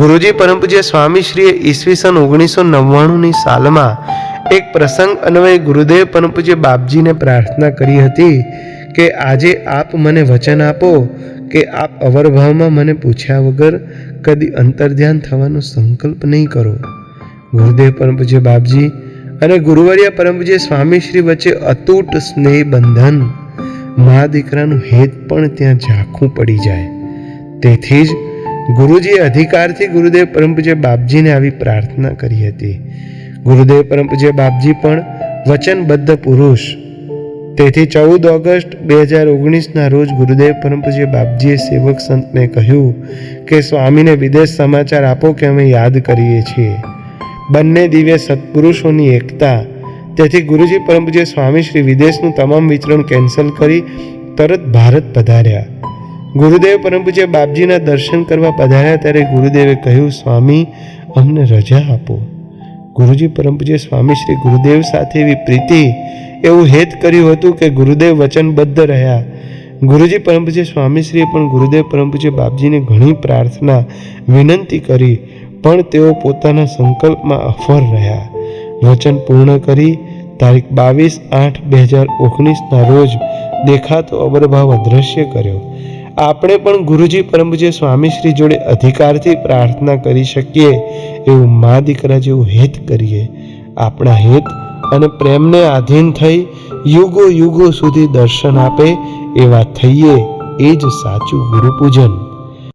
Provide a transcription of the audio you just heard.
ગુરુજી પરમ પૂજ્ય સ્વામીશ્રીએ ઈસવીસન 1999ની સાલમાં એક પ્રસંગ અન્વયે ગુરુદેવ પરમ પૂજ્ય બાપજીને પ્રાર્થના કરી હતી કે આજે આપ મને વચન આપો કે આપ અવરભાવમાં મને પૂછ્યા વગર કદી અંતર્ધ્યાન થવાનો સંકલ્પ નહીં કરો. ગુરુદેવ પરમ પૂજ્ય બાપજી અને ગુરુવર્ય પરમ પૂજ્ય સ્વામીશ્રી વચ્ચે અતૂટ સ્નેહ બંધન, મા દીકરાનું હેત પણ ત્યાં ઝાંખું પડી જાય. તેથી જ ગુરુજીએ અધિકારથી ગુરુદેવ પરમ પૂજ્ય બાપજીને આવી પ્રાર્થના કરી હતી. ગુરુદેવ પરમ પૂજ્ય બાપજી પણ વચનબદ્ધ પુરુષ. તેથી 14 ઓગસ્ટ 2019ના રોજ ગુરુદેવ પરમ પૂજ્ય બાપજીએ સેવક સંતને કહ્યું કે સ્વામીને વિદેશ સમાચાર આપો કે અમે યાદ કરીએ છીએ. બંને દિવ્ય સત્પુરુષોની એકતા. તેથી ગુરુજી પરમ પૂજ્ય સ્વામી શ્રી વિદેશનું તમામ વિચરણ કેન્સલ કરી તરત ભારત પધાર્યા. ગુરુદેવ પરમ પૂજ્ય બાપજીના દર્શન કરવા પધાર્યા ત્યારે ગુરુદેવે કહ્યું, સ્વામી અમને રજા આપો. ગુરુજી પરમ પૂજ્ય સ્વામી શ્રી ગુરુદેવ સાથે એવી પ્રીતિ, એવું હેત કર્યું હતું કે ગુરુદેવ વચનબદ્ધ રહ્યા. ગુરુજી પરમ પૂજ્ય સ્વામીશ્રીએ પણ ગુરુદેવ પરમ પૂજ્ય બાપજીને ઘણી પ્રાર્થના વિનંતી કરી, પણ તેઓ પોતાના સંકલ્પમાં અફર રહ્યા. વચન પૂર્ણ કરી તારીખ 22/8/2019ના રોજ દેખાતો અબરભાવ અદ્રશ્ય કર્યો. આપણે પણ ગુરુજી પરમ પૂજ્ય સ્વામીશ્રી જોડે અધિકારથી પ્રાર્થના કરી શકીએ એવું મા દીકરા જેવું હેત કરીએ. આપણા હેત અને પ્રેમને આધીન થઈ યુગો યુગો સુધી દર્શન આપે એવા થઈએ, એ જ સાચું ગુરુપૂજન.